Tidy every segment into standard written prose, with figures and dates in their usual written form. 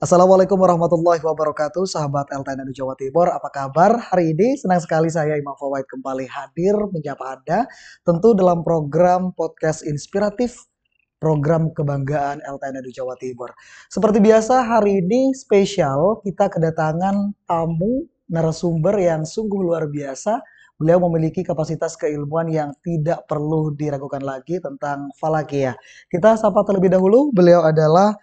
Assalamualaikum warahmatullahi wabarakatuh, sahabat LTN Jawa Timur. Apa kabar hari ini? Senang sekali saya Imam Fawaid kembali hadir menyapa Anda, tentu dalam program podcast inspiratif, program kebanggaan LTN Jawa Timur. Seperti biasa hari ini spesial, kita kedatangan tamu narasumber yang sungguh luar biasa. Beliau memiliki kapasitas keilmuan yang tidak perlu diragukan lagi tentang falakiyah. Kita sapa terlebih dahulu, beliau adalah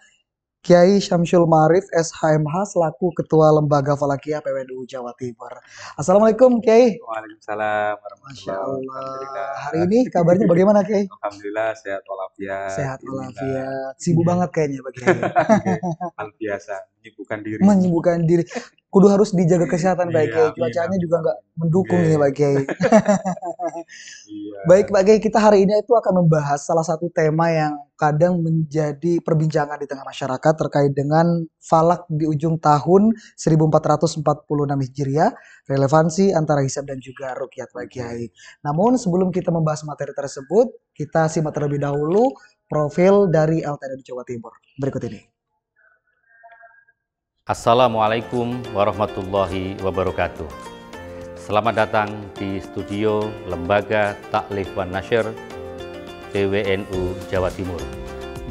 Kiai Syamsul Ma'arif SHMH selaku Ketua Lembaga Falakiyah PWNU Jawa Timur. Assalamualaikum Kiai. Waalaikumsalam Masya warahmatullahi Allah. Hari Alhamdulillah. ini kabarnya bagaimana Kiai? Alhamdulillah sehat walafiat. Sehat Alhamdulillah. walafiat. Sibuk banget kayaknya Pak Kiai. Oke, hal biasa menyibukkan diri. Menyibukkan diri. Kudu harus dijaga kesehatan Pak Iya, Kiai. amin, Cuacanya amin, juga nggak amin. mendukung Oke. ini Pak Kiai. Iya. Baik Pak Kiai, kita hari ini itu akan membahas salah satu tema yang kadang menjadi perbincangan di tengah masyarakat terkait dengan falak di ujung tahun 1446 Hijriah, relevansi antara hisab dan juga ruqyat Pak Kiai. Namun sebelum kita membahas materi tersebut, kita simak terlebih dahulu profil dari LTN Jawa Timur. Berikut ini. Assalamualaikum warahmatullahi wabarakatuh. Selamat datang di studio Lembaga Taklif wan Nasyr PWNU Jawa Timur.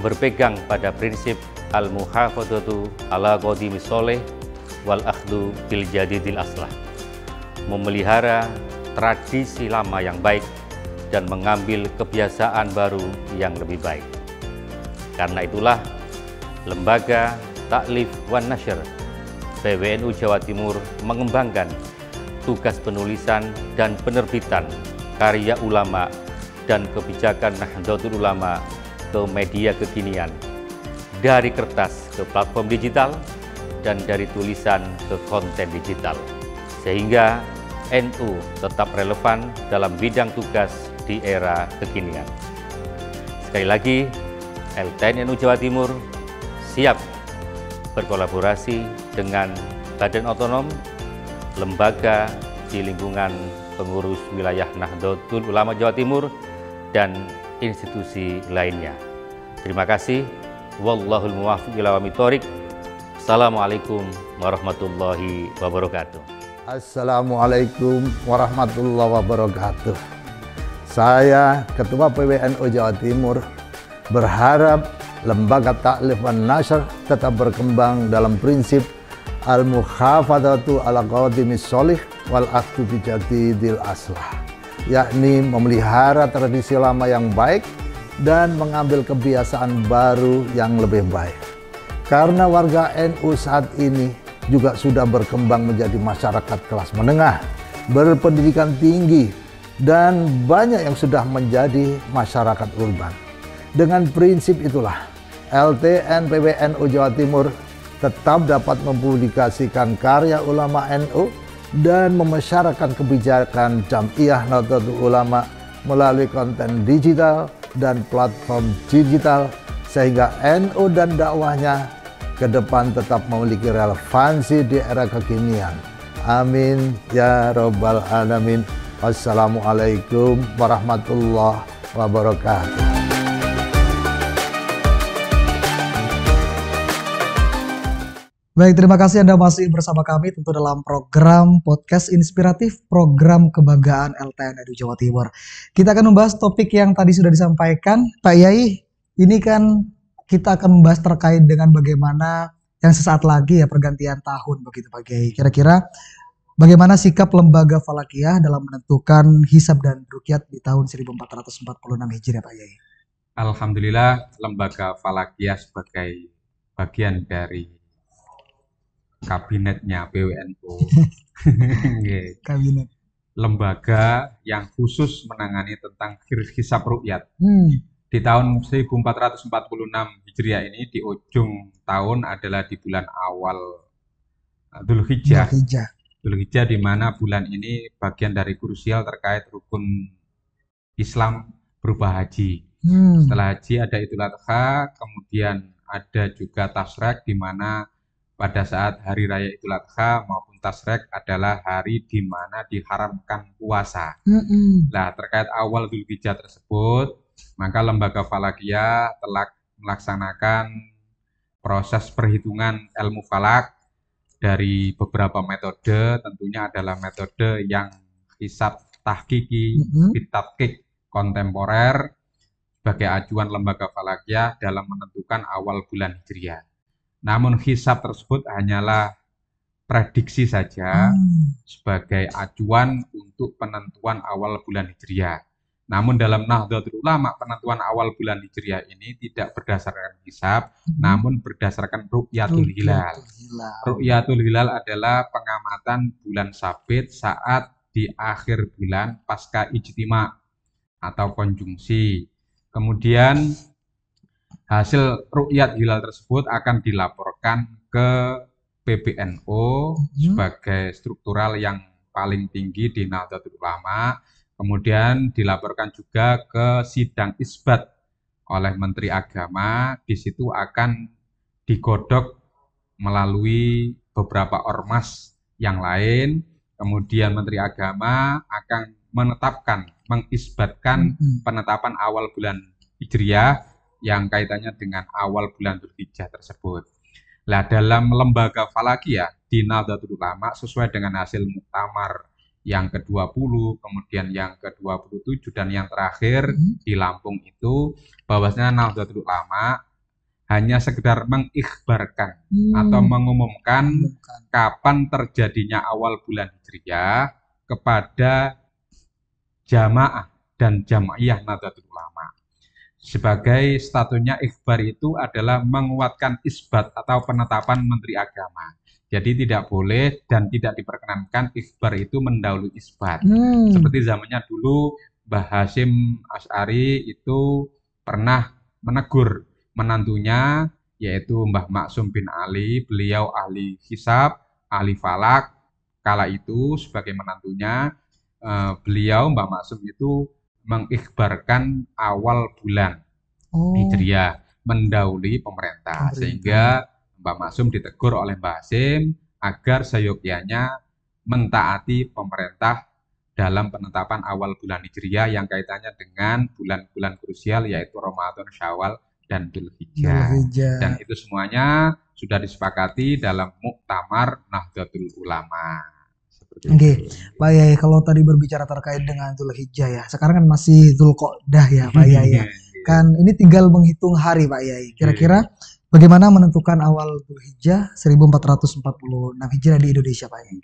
Berpegang pada prinsip al-muhafadzatu ala qadimis sholih wal akhdhu bil jadidil aslah. Memelihara tradisi lama yang baik dan mengambil kebiasaan baru yang lebih baik. Karena itulah Lembaga Taklif wan Nasyr PWNU Jawa Timur mengembangkan tugas penulisan dan penerbitan karya ulama dan kebijakan Nahdlatul Ulama ke media kekinian, dari kertas ke platform digital dan dari tulisan ke konten digital, sehingga NU tetap relevan dalam bidang tugas di era kekinian. Sekali lagi, LTN NU Jawa Timur siap berkolaborasi dengan badan otonom, lembaga di lingkungan pengurus wilayah Nahdlatul Ulama Jawa Timur, dan institusi lainnya. Terima kasih. Wallahul muwaffiq ila aqwamit thoriq. Assalamualaikum warahmatullahi wabarakatuh. Assalamualaikum warahmatullahi wabarakatuh. Saya Ketua PWNU Jawa Timur berharap Lembaga Taklif wan Nasyr tetap berkembang dalam prinsip al-muhafadzatu ala qadimis sholih wal akhdhu bi jadidil aslah, yakni memelihara tradisi lama yang baik dan mengambil kebiasaan baru yang lebih baik. Karena warga NU saat ini juga sudah berkembang menjadi masyarakat kelas menengah, berpendidikan tinggi, dan banyak yang sudah menjadi masyarakat urban. Dengan prinsip itulah, LTN PWNU Jawa Timur tetap dapat mempublikasikan karya ulama NU dan memasyarakatkan kebijakan Jam'iyah Nahdlatul Ulama melalui konten digital dan platform digital, sehingga NU dan dakwahnya ke depan tetap memiliki relevansi di era kekinian. Amin ya rabbal alamin. Wassalamualaikum warahmatullahi wabarakatuh. Baik, terima kasih Anda masih bersama kami tentu dalam program podcast inspiratif, program kebanggaan LTN Jawa Timur. Kita akan membahas topik yang tadi sudah disampaikan Pak Yai. Ini kan kita akan membahas terkait dengan bagaimana yang sesaat lagi ya pergantian tahun begitu Pak Yai. Kira-kira bagaimana sikap lembaga falakiyah dalam menentukan hisab dan ruqyat di tahun 1446 Hijriah Pak Yai? Alhamdulillah, Lembaga Falakiyah sebagai bagian dari kabinetnya PWNU, Kabinet. lembaga yang khusus menangani tentang hisab ruqyat. Di tahun 1446 Hijriah ini, di ujung tahun adalah di bulan awal Dzulhijjah. Dzulhijjah, di mana bulan ini bagian dari krusial terkait rukun Islam berupa haji. Setelah haji ada Idul Adha, kemudian ada juga Tasrek, di mana pada saat hari raya Idul Adha maupun Tasrek adalah hari di mana diharamkan puasa. Nah, terkait awal Dzulhijjah tersebut, maka Lembaga Falakiyah telah melaksanakan proses perhitungan ilmu falak dari beberapa metode, tentunya adalah metode yang hisab tahqiqi, bitadqiq kontemporer sebagai acuan lembaga falakiyah dalam menentukan awal bulan Hijriah. Namun hisab tersebut hanyalah prediksi saja sebagai acuan untuk penentuan awal bulan Hijriah. Namun dalam Nahdlatul Ulama, penentuan awal bulan Hijriah ini tidak berdasarkan hisab, namun berdasarkan ru'yatul hilal. Ru'yatul hilal adalah pengamatan bulan sabit saat di akhir bulan pasca ijtima atau konjungsi. Kemudian hasil ru'yat hilal tersebut akan dilaporkan ke PBNU sebagai struktural yang paling tinggi di Nahdlatul Ulama. Kemudian dilaporkan juga ke sidang isbat oleh Menteri Agama. Di situ akan digodok melalui beberapa ormas yang lain. Kemudian Menteri Agama akan menetapkan, mengisbatkan penetapan awal bulan Hijriah yang kaitannya dengan awal bulan Dzulhijjah tersebut. Nah, dalam lembaga falakiyah di Nahdlatul Ulama sesuai dengan hasil muktamar yang ke-20, kemudian yang ke-27 dan yang terakhir di Lampung itu, bahwasanya Nahdlatul Ulama hanya sekedar mengikhbarkan atau mengumumkan kapan terjadinya awal bulan Hijriah kepada jamaah dan jamaiyah Nahdlatul Ulama. Sebagai statusnya ikhbar itu adalah menguatkan isbat atau penetapan Menteri Agama. Jadi tidak boleh dan tidak diperkenankan ikhbar itu mendahului isbat. Seperti zamannya dulu Mbah Hasyim Asy'ari itu pernah menegur menantunya, yaitu Mbah Maksum bin Ali. Beliau ahli hisab, ahli falak. Kala itu sebagai menantunya, beliau Mbah Maksum itu mengikhbarkan awal bulan Hijriah mendahului pemerintah, sehingga Mbah Maksum ditegur oleh Mbah Hasyim agar seyogyanya mentaati pemerintah dalam penetapan awal bulan Hijriah yang kaitannya dengan bulan-bulan krusial yaitu Ramadan, Syawal, dan Dzulhijjah. Dan itu semuanya sudah disepakati dalam muktamar Nahdlatul Ulama. Oke, Pak Yai, kalau tadi berbicara terkait dengan Dzulhijjah ya, sekarang kan masih Dzulqa'dah ya Pak Yai. Kan ini tinggal menghitung hari Pak Yai. Kira-kira bagaimana menentukan awal Dzulhijjah 1446 Hijriah di Indonesia Pak Yai?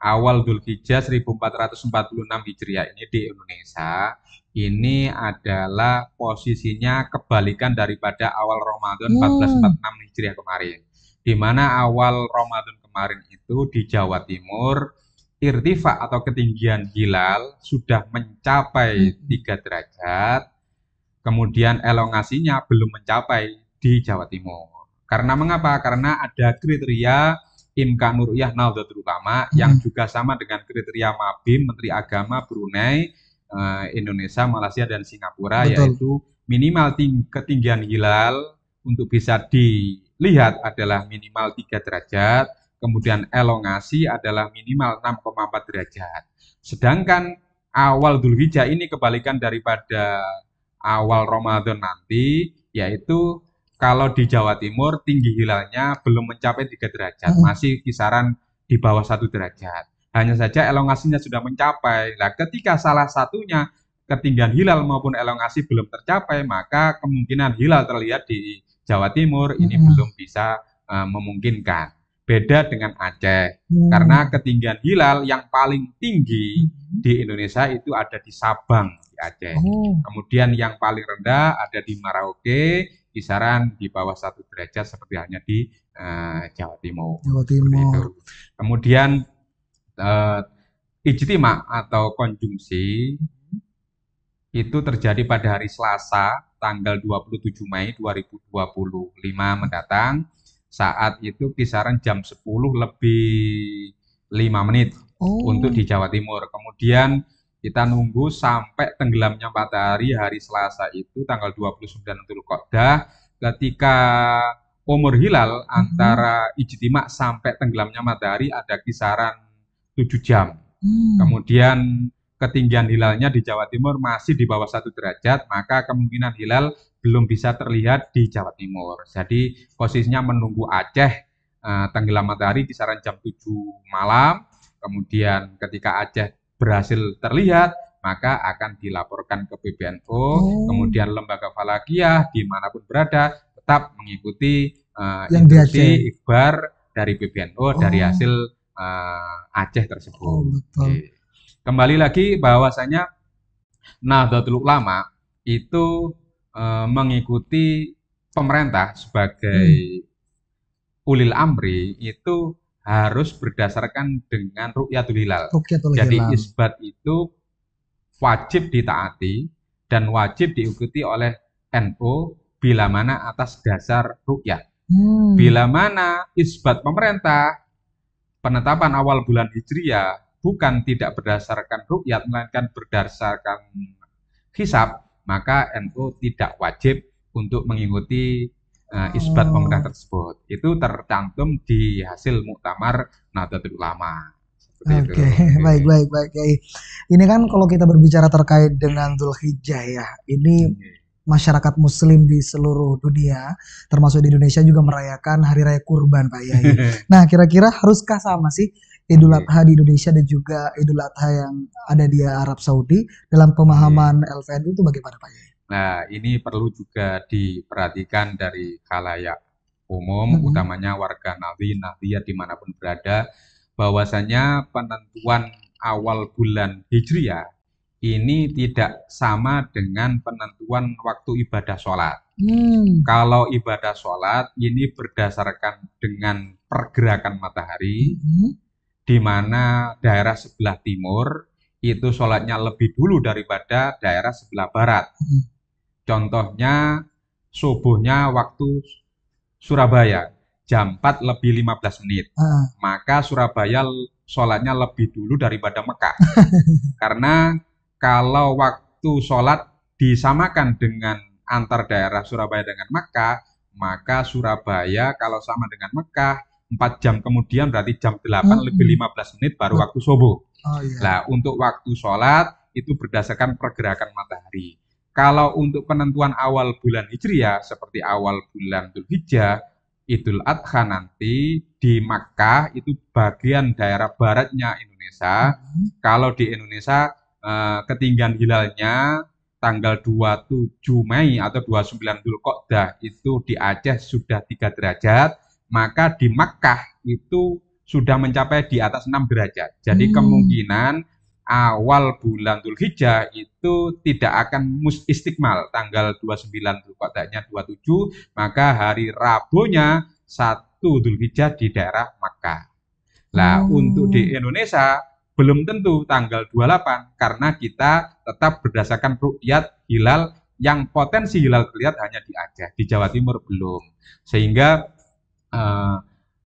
Awal Dzulhijjah 1446 Hijriah ini di Indonesia ini adalah posisinya kebalikan daripada awal Ramadan 1446 Hijriah kemarin. Di mana awal Ramadan kemarin itu di Jawa Timur irtifa atau ketinggian hilal sudah mencapai 3 derajat, kemudian elongasinya belum mencapai di Jawa Timur. Karena mengapa? Karena ada kriteria Imkanur Ru'yah Nahdlatul Ulama yang juga sama dengan kriteria Mabim, Menteri Agama Brunei, Indonesia, Malaysia, dan Singapura. Betul. Yaitu minimal ketinggian hilal untuk bisa dilihat adalah minimal 3 derajat, kemudian elongasi adalah minimal 6,4 derajat. Sedangkan awal Dzulhijjah ini kebalikan daripada awal Ramadan nanti, yaitu kalau di Jawa Timur tinggi hilalnya belum mencapai 3 derajat, masih kisaran di bawah 1 derajat. Hanya saja elongasinya sudah mencapai. Nah, ketika salah satunya ketinggian hilal maupun elongasi belum tercapai, maka kemungkinan hilal terlihat di Jawa Timur ini belum bisa memungkinkan. Beda dengan Aceh, karena ketinggian hilal yang paling tinggi di Indonesia itu ada di Sabang, di Aceh. Kemudian yang paling rendah ada di Merauke, kisaran di bawah 1 derajat seperti halnya di Jawa Timur. Kemudian ijtima atau konjungsi itu terjadi pada hari Selasa tanggal 27 Mei 2025 mendatang. Saat itu kisaran jam 10 lebih 5 menit untuk di Jawa Timur. Kemudian kita nunggu sampai tenggelamnya matahari hari Selasa itu tanggal 29 Dzulqa'dah. Ketika umur hilal antara ijtima sampai tenggelamnya matahari ada kisaran 7 jam. Kemudian ketinggian hilalnya di Jawa Timur masih di bawah 1 derajat, maka kemungkinan hilal belum bisa terlihat di Jawa Timur. Jadi posisinya menunggu Aceh tenggelam matahari kisaran jam 7 malam. Kemudian ketika Aceh berhasil terlihat, maka akan dilaporkan ke PBNU. Kemudian lembaga falakiyah dimanapun berada tetap mengikuti instruksi ikhbar dari PBNU dari hasil Aceh tersebut. Betul. Kembali lagi bahwasanya Nahdlatul Ulama itu mengikuti pemerintah sebagai ulil amri itu harus berdasarkan dengan ru'yatul hilal. Jadi isbat itu wajib ditaati dan wajib diikuti oleh NU bila mana atas dasar ru'yat. Bila mana isbat pemerintah penetapan awal bulan Hijriah bukan tidak berdasarkan ru'yat melainkan berdasarkan hisab, maka NU tidak wajib untuk mengikuti isbat pemerintah tersebut. Itu tercantum di hasil muktamar Nahdlatul Ulama. Oke, baik. Ini kan kalau kita berbicara terkait dengan Dzulhijjah ya, ini masyarakat Muslim di seluruh dunia, termasuk di Indonesia juga merayakan Hari Raya Kurban, Pak Yai. Nah, kira-kira haruskah sama sih Idul Adha di Indonesia dan juga Idul Adha yang ada di Arab Saudi dalam pemahaman LVNU itu bagaimana, Pak Yai? Nah, ini perlu juga diperhatikan dari khalayak umum, utamanya warga Nahdliyah dimanapun berada, bahwasanya penentuan awal bulan Hijriah ini tidak sama dengan penentuan waktu ibadah sholat. Kalau ibadah sholat ini berdasarkan dengan pergerakan matahari, di mana daerah sebelah timur itu sholatnya lebih dulu daripada daerah sebelah barat. Contohnya subuhnya waktu Surabaya jam 4 lebih 15 menit. Maka Surabaya sholatnya lebih dulu daripada Mekah. Karena kalau waktu sholat disamakan dengan antar daerah Surabaya dengan Mekah, maka Surabaya kalau sama dengan Mekah 4 jam kemudian berarti jam 8 lebih 15 menit baru waktu subuh. Nah, untuk waktu sholat itu berdasarkan pergerakan matahari. Kalau untuk penentuan awal bulan Hijriah seperti awal bulan Dzulhijjah, Idul Adha nanti di Makkah itu bagian daerah baratnya Indonesia. Kalau di Indonesia ketinggian hilalnya tanggal 27 Mei atau 29 Dzulqa'dah itu di Aceh sudah 3 derajat, maka di Makkah itu sudah mencapai di atas 6 derajat. Jadi kemungkinan awal bulan Dzulhijjah itu tidak akan istiqmal tanggal 29 Dzulqa'dahnya 27, maka hari Rabunya 1 Dzulhijjah di daerah Makkah. Nah, untuk di Indonesia belum tentu tanggal 28 karena kita tetap berdasarkan ru'yat hilal yang potensi hilal terlihat hanya di Aceh, di Jawa Timur belum. Sehingga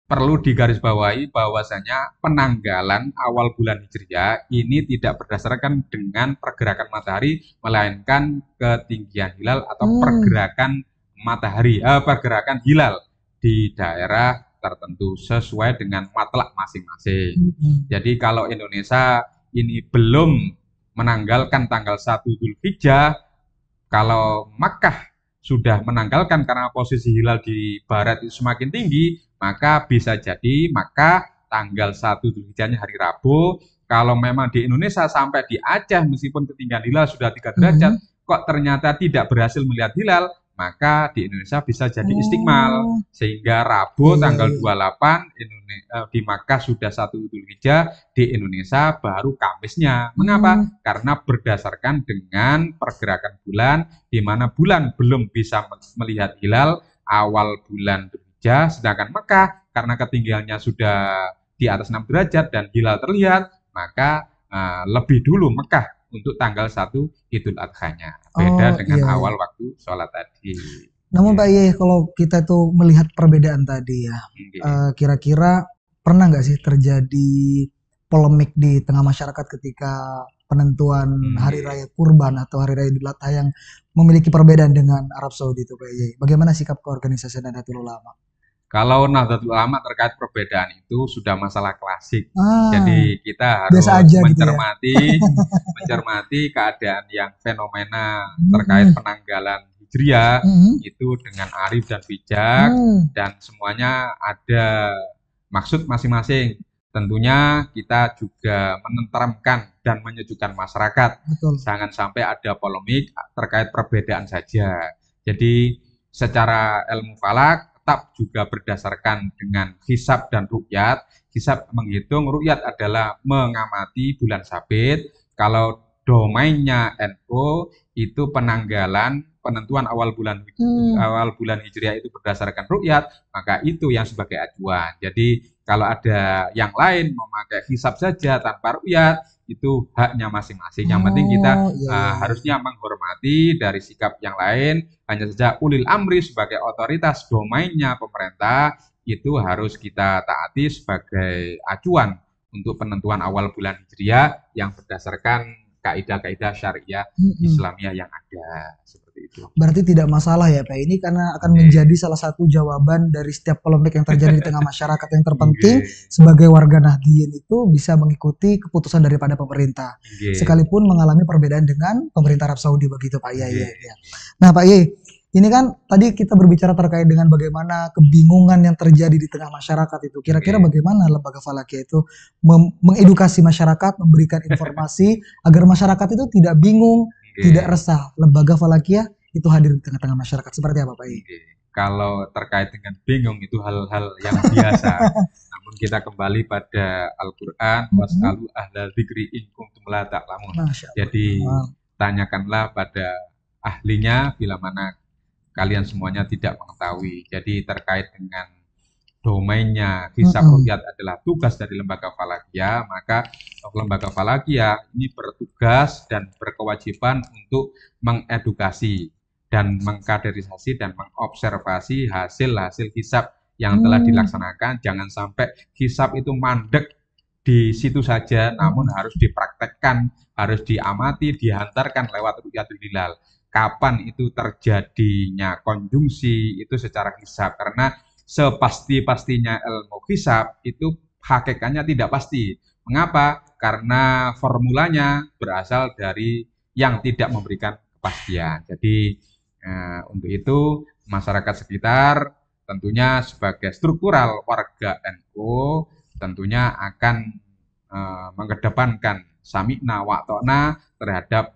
perlu digarisbawahi bahwasanya penanggalan awal bulan Hijriah ini tidak berdasarkan dengan pergerakan matahari, melainkan ketinggian hilal atau pergerakan matahari, pergerakan hilal di daerah tertentu sesuai dengan matlak masing-masing. Jadi kalau Indonesia ini belum menanggalkan tanggal 1 Dzulhijjah, kalau Makkah sudah menanggalkan karena posisi hilal di barat itu semakin tinggi, maka bisa jadi maka tanggal 1 Dzulhijjahnya hari Rabu. Kalau memang di Indonesia sampai di Aceh meskipun ketinggian hilal sudah 3 derajat, kok ternyata tidak berhasil melihat hilal, maka di Indonesia bisa jadi istiqmal. Sehingga Rabu tanggal 28 di Makkah sudah 1 Dzulhijjah, di Indonesia baru Kamisnya. Mengapa? Karena berdasarkan dengan pergerakan bulan, di mana bulan belum bisa melihat hilal awal bulan Dzulhijjah, sedangkan Mekah karena ketinggiannya sudah di atas 6 derajat dan hilal terlihat, maka lebih dulu Mekah untuk tanggal 1 Idul Adha-nya. Beda dengan awal waktu sholat tadi. Namun Pak Yai, kalau kita tuh melihat perbedaan tadi ya, kira-kira pernah nggak sih terjadi polemik di tengah masyarakat ketika penentuan Hari Raya Kurban atau Hari Raya Idul Adha yang memiliki perbedaan dengan Arab Saudi itu Pak Yai? Bagaimana sikap keorganisasian Nahdlatul Ulama? Kalau Nahdlatul Ulama terkait perbedaan itu sudah masalah klasik. Ah, Jadi kita harus biasa aja gitu ya. mencermati keadaan yang fenomena terkait penanggalan Hijriah itu dengan arif dan bijak, dan semuanya ada maksud masing-masing. Tentunya kita juga menenteramkan dan menyejukkan masyarakat. Betul. Jangan sampai ada polemik terkait perbedaan saja. Jadi secara ilmu falak tetap juga berdasarkan dengan hisab dan ru'yat. Hisab menghitung, ru'yat adalah mengamati bulan sabit. Kalau domainnya NU itu penanggalan, penentuan awal bulan Hijriah itu berdasarkan ru'yat, maka itu yang sebagai acuan. Jadi kalau ada yang lain memakai hisab saja tanpa ru'yat, itu haknya masing-masing. Yang penting kita harusnya menghormati dari sikap yang lain. Hanya saja ulil amri sebagai otoritas domainnya pemerintah itu harus kita taati sebagai acuan untuk penentuan awal bulan Hijriah yang berdasarkan kaidah-kaidah syariah Islamiyah yang ada. Seperti itu. Berarti tidak masalah ya Pak, ini karena akan menjadi salah satu jawaban dari setiap polemik yang terjadi di tengah masyarakat. Yang terpenting sebagai warga Nahdliyin itu bisa mengikuti keputusan daripada pemerintah, sekalipun mengalami perbedaan dengan pemerintah Arab Saudi, begitu Pak Yai. Nah Pak Yai, ini kan tadi kita berbicara terkait dengan bagaimana kebingungan yang terjadi di tengah masyarakat itu. Kira-kira bagaimana Lembaga Falakiyah itu mengedukasi masyarakat, memberikan informasi agar masyarakat itu tidak bingung, tidak resah. Lembaga Falakiyah itu hadir di tengah-tengah masyarakat. Seperti apa Pak Yai? Kalau terkait dengan bingung itu hal-hal yang biasa. Namun kita kembali pada Al-Quran, was'alu ahlal dzikri in kuntum la ta'lamun. Jadi tanyakanlah pada ahlinya bila mana kalian semuanya tidak mengetahui. Jadi terkait dengan domainnya hisab ru'yat adalah tugas dari Lembaga Falakiyah, maka Lembaga Falakiyah ini bertugas dan berkewajiban untuk mengedukasi dan mengkaderisasi dan mengobservasi hasil-hasil hisab yang telah dilaksanakan. Jangan sampai hisab itu mandek di situ saja, namun harus dipraktekkan, harus diamati, dihantarkan lewat ru'yatul hilal. Kapan itu terjadinya konjungsi itu secara hisab, karena sepasti-pastinya ilmu hisab itu hakikatnya tidak pasti. Mengapa? Karena formulanya berasal dari yang tidak memberikan kepastian. Jadi untuk itu masyarakat sekitar tentunya sebagai struktural warga NU tentunya akan mengedepankan sami'na wa ta'na terhadap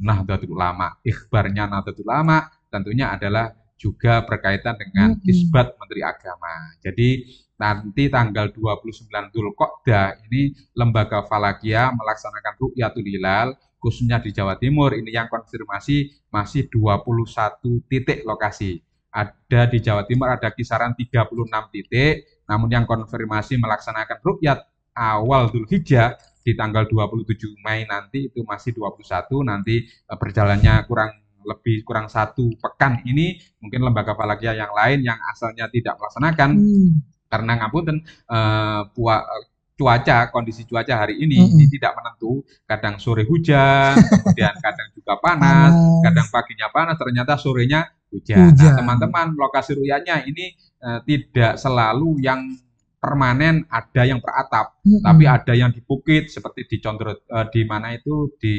Nahdlatul Ulama. Ikhbarnya Nahdlatul Ulama tentunya adalah juga berkaitan dengan isbat Menteri Agama. Jadi nanti tanggal 29 Dzulqa'dah ini Lembaga Falakiyah melaksanakan ru'yatul hilal khususnya di Jawa Timur. Ini yang konfirmasi masih 21 titik lokasi. Ada di Jawa Timur ada kisaran 36 titik, namun yang konfirmasi melaksanakan ru'yat awal Dzulhijjah di tanggal 27 Mei nanti itu masih 21, nanti berjalannya kurang 1 pekan ini mungkin Lembaga Falakiyah yang lain yang asalnya tidak melaksanakan karena ngapunten kondisi cuaca hari ini tidak menentu, kadang sore hujan, kemudian kadang juga panas, kadang paginya panas, ternyata sorenya hujan. Nah, teman-teman, lokasi ru'yatnya ini tidak selalu yang permanen, ada yang beratap, tapi ada yang di bukit seperti di di mana itu di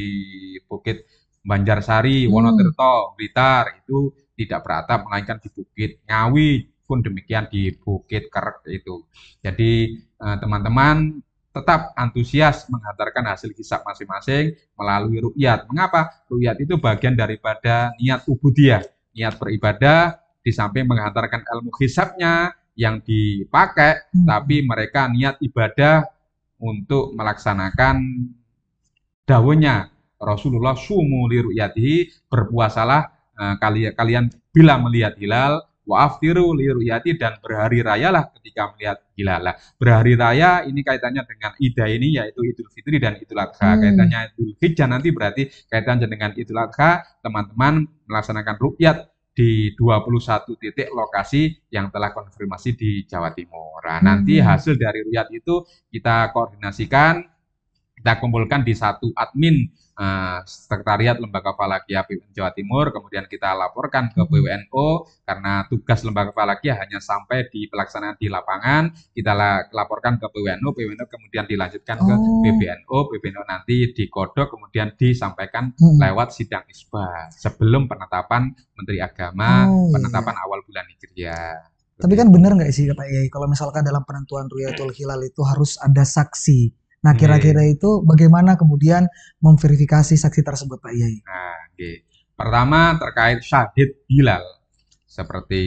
Bukit Banjarsari, Wonotirto, Blitar itu tidak beratap melainkan di Bukit Ngawi pun demikian di Bukit Kerek itu. Jadi teman-teman tetap antusias menghantarkan hasil hisab masing-masing melalui ru'yat. Mengapa? Ru'yat itu bagian daripada niat ubudiyah, niat beribadah, di samping menghantarkan ilmu hisabnya yang dipakai, tapi mereka niat ibadah untuk melaksanakan dawuhnya Rasulullah sumu li ru'yatihi, berpuasalah kalian bila melihat hilal, wa aftiru li ru'yati, dan berhari rayalah ketika melihat hilal. Berhari raya ini kaitannya dengan Ida ini yaitu Idul Fitri dan Idul Adha. Kaitannya Idul Hijjah nanti berarti kaitannya dengan Idul Adha. Teman-teman melaksanakan ru'yat di 21 titik lokasi yang telah konfirmasi di Jawa Timur. Nah, nanti hasil dari ru'yat itu kita koordinasikan kita kumpulkan di satu admin Sekretariat Lembaga Falakia PWN Jawa Timur, kemudian kita laporkan ke PWNO karena tugas Lembaga Falakia hanya sampai di pelaksanaan di lapangan, kita laporkan ke PWNO, PWNO kemudian dilanjutkan ke PBNO, PBNO nanti dikodok kemudian disampaikan lewat sidang isbat sebelum penetapan Menteri Agama, penetapan awal bulan Hijriah. Tapi kan benar nggak sih Pak Yai, kalau misalkan dalam penentuan Ru'yatul Hilal itu harus ada saksi. Nah, kira-kira itu bagaimana kemudian memverifikasi saksi tersebut, Pak Yai? Nah, pertama terkait syahid hilal, seperti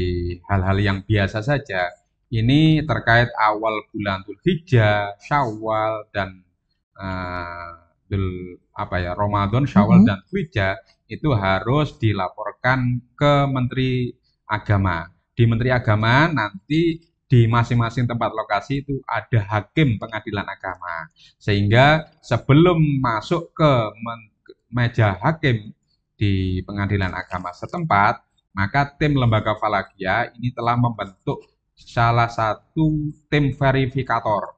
hal-hal yang biasa saja. Ini terkait awal bulan Dzulhijjah, Syawal dan Ramadan, Syawal dan Dzulhijjah itu harus dilaporkan ke Menteri Agama. Di Menteri Agama nanti di masing-masing tempat lokasi itu ada hakim pengadilan agama, sehingga sebelum masuk ke meja hakim di pengadilan agama setempat, maka tim Lembaga Falakia ini telah membentuk salah satu tim verifikator.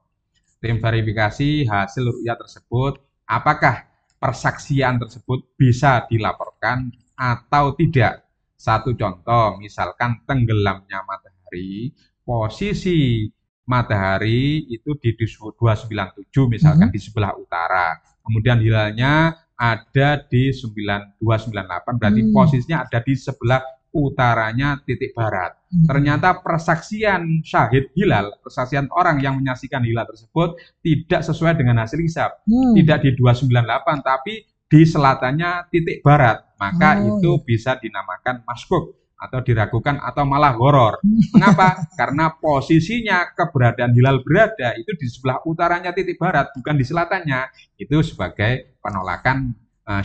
Tim verifikasi hasil ru'yah tersebut, apakah persaksian tersebut bisa dilaporkan atau tidak. Satu contoh, misalkan tenggelamnya matahari, posisi matahari itu di 297 misalkan di sebelah utara, kemudian hilalnya ada di 9298, berarti posisinya ada di sebelah utaranya titik barat. Ternyata persaksian syahid hilal, persaksian orang yang menyaksikan hilal tersebut tidak sesuai dengan hasil hisab, tidak di 298 tapi di selatannya titik barat, maka itu bisa dinamakan maskuk atau diragukan atau malah horor. Mengapa? Karena posisinya keberadaan hilal berada itu di sebelah utaranya titik barat, bukan di selatannya. Itu sebagai penolakan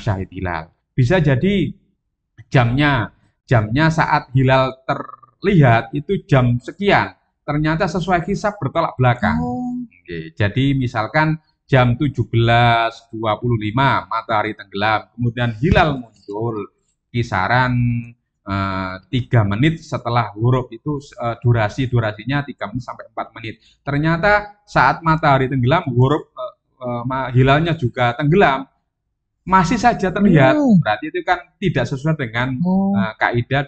syahid hilal. Bisa jadi jamnya saat hilal terlihat itu jam sekian, ternyata sesuai hisab bertolak belakang. Jadi misalkan jam 17.25 matahari tenggelam, kemudian hilal muncul kisaran 3 menit setelah huruf itu, durasinya 3 menit sampai 4 menit. Ternyata saat matahari tenggelam huruf hilalnya juga tenggelam, masih saja terlihat. Berarti itu kan tidak sesuai dengan kaidah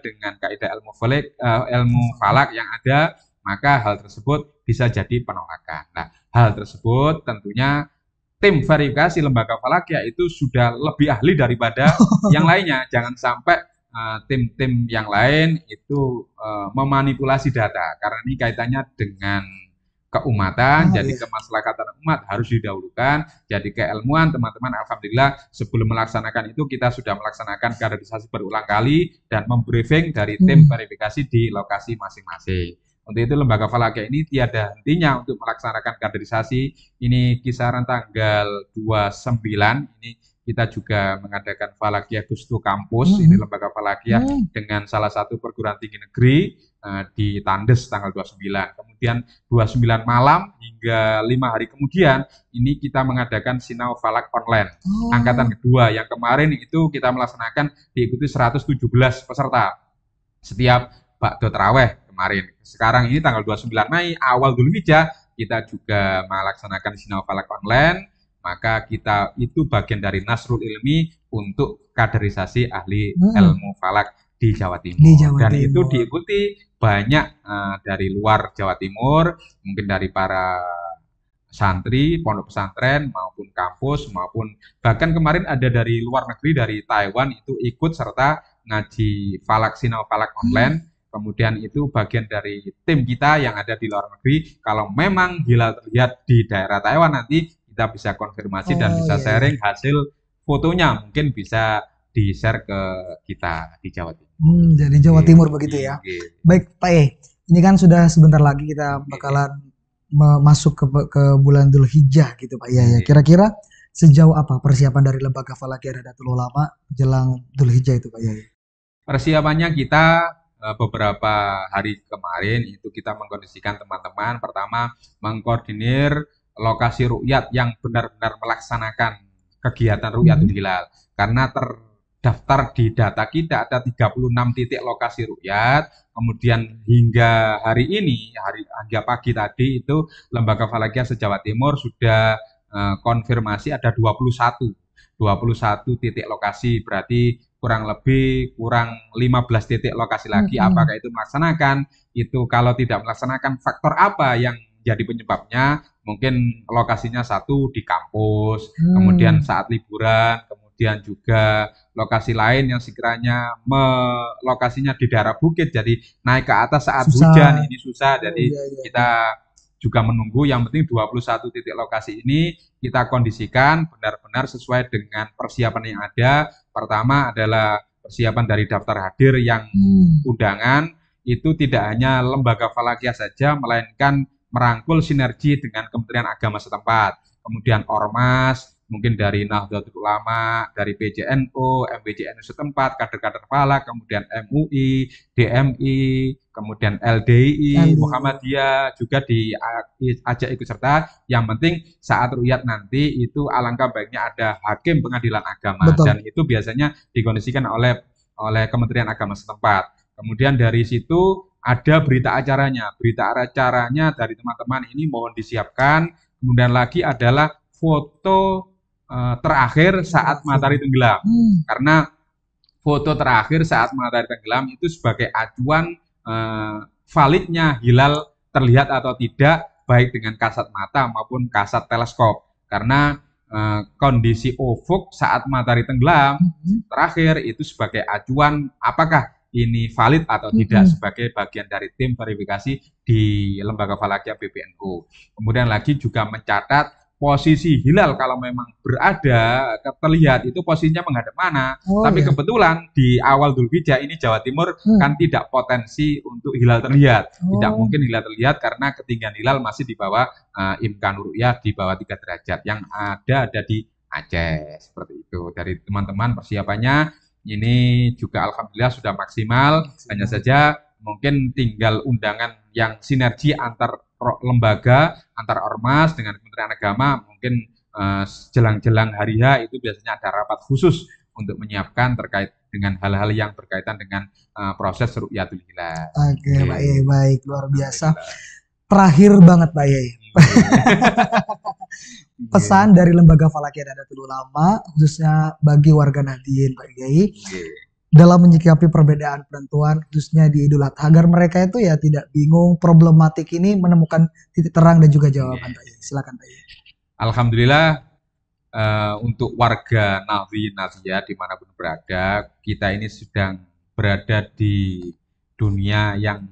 ilmu falak yang ada, maka hal tersebut bisa jadi penolakan. Nah, hal tersebut tentunya tim verifikasi Lembaga Falakia itu sudah lebih ahli daripada yang lainnya. Jangan sampai tim-tim yang lain itu memanipulasi data, karena ini kaitannya dengan keumatan, jadi kemaslahatan umat harus didahulukan. Jadi keilmuan teman-teman, alhamdulillah sebelum melaksanakan itu kita sudah melaksanakan kaderisasi berulang kali dan membriefing dari tim verifikasi di lokasi masing-masing. Untuk itu Lembaga Falakia ini tiada hentinya untuk melaksanakan kaderisasi. Ini kisaran tanggal 29 ini kita juga mengadakan Falakia Gustu Kampus, ini Lembaga Falakia dengan salah satu perguruan tinggi negeri di Tandes tanggal 29. Kemudian 29 malam hingga 5 hari kemudian ini kita mengadakan Sinau Falak online angkatan kedua. Yang kemarin itu kita melaksanakan diikuti 117 peserta setiap Ba'da Taraweh kemarin. Sekarang ini tanggal 29 Mei awal Dzulhijjah kita juga melaksanakan Sinau Falak online. Maka kita itu bagian dari Nasrul Ilmi untuk kaderisasi ahli ilmu falak di Jawa Timur. Dan itu diikuti banyak dari luar Jawa Timur, mungkin dari para santri, pondok pesantren, maupun kampus, maupun bahkan kemarin ada dari luar negeri, dari Taiwan itu ikut serta ngaji falak, Sinau Falak online. Kemudian itu bagian dari tim kita yang ada di luar negeri. Kalau memang hilal terlihat di daerah Taiwan nanti kita bisa konfirmasi dan bisa sharing hasil fotonya, mungkin bisa di-share ke kita di Jawa Timur. Jadi Jawa Timur begitu ya. Baik Pak E, ini kan sudah sebentar lagi kita bakalan masuk ke bulan Dzulhijjah gitu Pak ya. Kira-kira sejauh apa persiapan dari Lembaga Falakia Nahdlatul Ulama jelang Dzulhijjah itu Pak ya? Persiapannya kita beberapa hari kemarin itu kita mengkondisikan teman-teman, pertama mengkoordinir lokasi ru'yat yang benar-benar melaksanakan kegiatan Ru'yatul Hilal, karena terdaftar di data kita ada 36 titik lokasi ru'yat. Kemudian hingga hari ini, hingga pagi tadi itu Lembaga Falakia se-Jawa Timur sudah konfirmasi ada 21 titik lokasi, berarti kurang 15 titik lokasi lagi. Apakah itu melaksanakan? Itu kalau tidak melaksanakan, faktor apa yang jadi penyebabnya? Mungkin lokasinya satu di kampus, kemudian saat liburan, kemudian juga lokasi lain yang sekiranya lokasinya di daerah bukit, jadi naik ke atas saat hujan ini susah. Jadi kita juga menunggu, yang penting 21 titik lokasi ini kita kondisikan benar-benar sesuai dengan persiapan yang ada. Pertama adalah persiapan dari daftar hadir yang undangan, itu tidak hanya lembaga falakiyah saja, melainkan merangkul sinergi dengan Kementerian Agama setempat, kemudian Ormas, mungkin dari Nahdlatul Ulama, dari PJNU, MBJNU setempat, kader-kader falak, kemudian MUI, DMI, kemudian LDI, Muhammadiyah juga diajak ikut serta. Yang penting saat ru'yat nanti itu alangkah baiknya ada hakim pengadilan agama. Dan itu biasanya dikondisikan oleh Kementerian Agama setempat. Kemudian dari situ ada berita acaranya. Berita acaranya dari teman-teman ini mohon disiapkan. Kemudian lagi adalah foto terakhir saat matahari tenggelam. Karena foto terakhir saat matahari tenggelam itu sebagai acuan validnya hilal terlihat atau tidak, baik dengan kasat mata maupun kasat teleskop. Karena kondisi ufuk saat matahari tenggelam terakhir itu sebagai acuan apakah ini valid atau tidak sebagai bagian dari tim verifikasi di Lembaga Falakiyah PBNU. Kemudian lagi juga mencatat posisi hilal kalau memang berada terlihat itu posisinya menghadap mana. Tapi kebetulan di awal Dzulhijjah ini Jawa Timur kan tidak potensi untuk hilal terlihat. Tidak mungkin hilal terlihat karena ketinggian hilal masih di bawah imkan ru'yah, di bawah 3 derajat. Yang ada di Aceh, seperti itu. Dari teman-teman persiapannya ini juga alhamdulillah sudah maksimal. Hanya saja mungkin tinggal undangan yang sinergi antar lembaga, antar ormas dengan Kementerian Agama. Mungkin jelang-jelang hari H itu biasanya ada rapat khusus untuk menyiapkan terkait dengan hal-hal yang berkaitan dengan proses ru'yatul hilal. Oke, Pak Yai, baik, luar biasa. Terakhir banget Pak Yai. Pesan dari Lembaga Falakiyah Nahdlatul Ulama khususnya bagi warga Nahdien Pak Yai dalam menyikapi perbedaan penentuan khususnya di Idul Adha, agar mereka itu ya tidak bingung, problematik ini menemukan titik terang dan juga jawaban Pak Yai. Silakan Pak Yai. Alhamdulillah untuk warga Nahdien dimanapun berada, kita ini sedang berada di dunia yang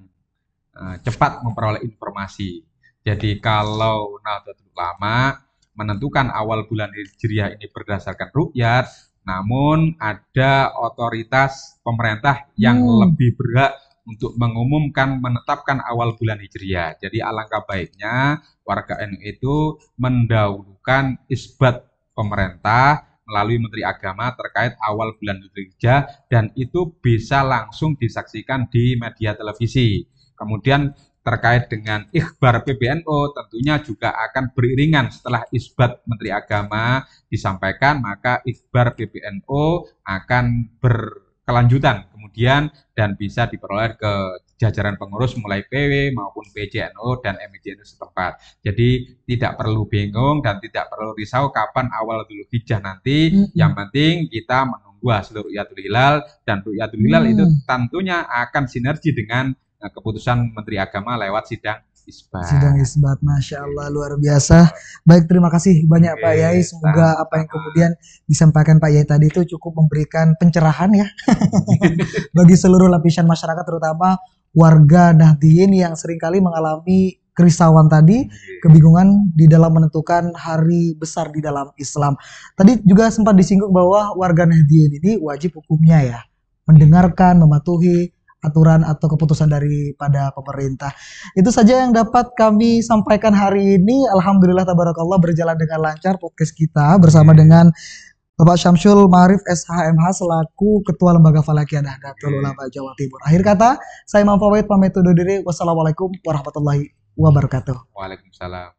cepat memperoleh informasi. Jadi kalau Nahdlatul Ulama menentukan awal bulan Hijriah ini berdasarkan ru'yat, namun ada otoritas pemerintah yang lebih berhak untuk mengumumkan, menetapkan awal bulan Hijriah. Jadi alangkah baiknya warga NU itu mendahulukan isbat pemerintah melalui Menteri Agama terkait awal bulan Hijriah, dan itu bisa langsung disaksikan di media televisi. Kemudian terkait dengan ikhbar PBNU tentunya juga akan beriringan setelah isbat Menteri Agama disampaikan, maka ikhbar PBNU akan berkelanjutan kemudian dan bisa diperoleh ke jajaran pengurus mulai PW maupun PJNU dan MJNU setempat. Jadi tidak perlu bingung dan tidak perlu risau kapan awal Dzulhijjah nanti. Yang penting kita menunggu hasil ru'yatul hilal, dan ru'yatul hilal itu tentunya akan sinergi dengan keputusan Menteri Agama lewat sidang isbat. Sidang isbat, Masya Allah, luar biasa. Baik, terima kasih banyak Pak Yai. Semoga apa yang kemudian disampaikan Pak Yai tadi itu cukup memberikan pencerahan ya bagi seluruh lapisan masyarakat, terutama warga Nahdien yang seringkali mengalami kerisauan tadi, kebingungan di dalam menentukan hari besar di dalam Islam. Tadi juga sempat disinggung bahwa warga Nahdien ini wajib hukumnya ya mendengarkan, mematuhi aturan atau keputusan daripada pemerintah. Itu saja yang dapat kami sampaikan hari ini. Alhamdulillah tabarakallah berjalan dengan lancar podcast kita bersama dengan Bapak Syamsul Ma'arif SHMH selaku Ketua Lembaga Falakiyah Nahdlatul Ulama Jawa Timur. Akhir kata, saya Imam Fawait pamit undur diri. Wassalamualaikum warahmatullahi wabarakatuh. Waalaikumsalam.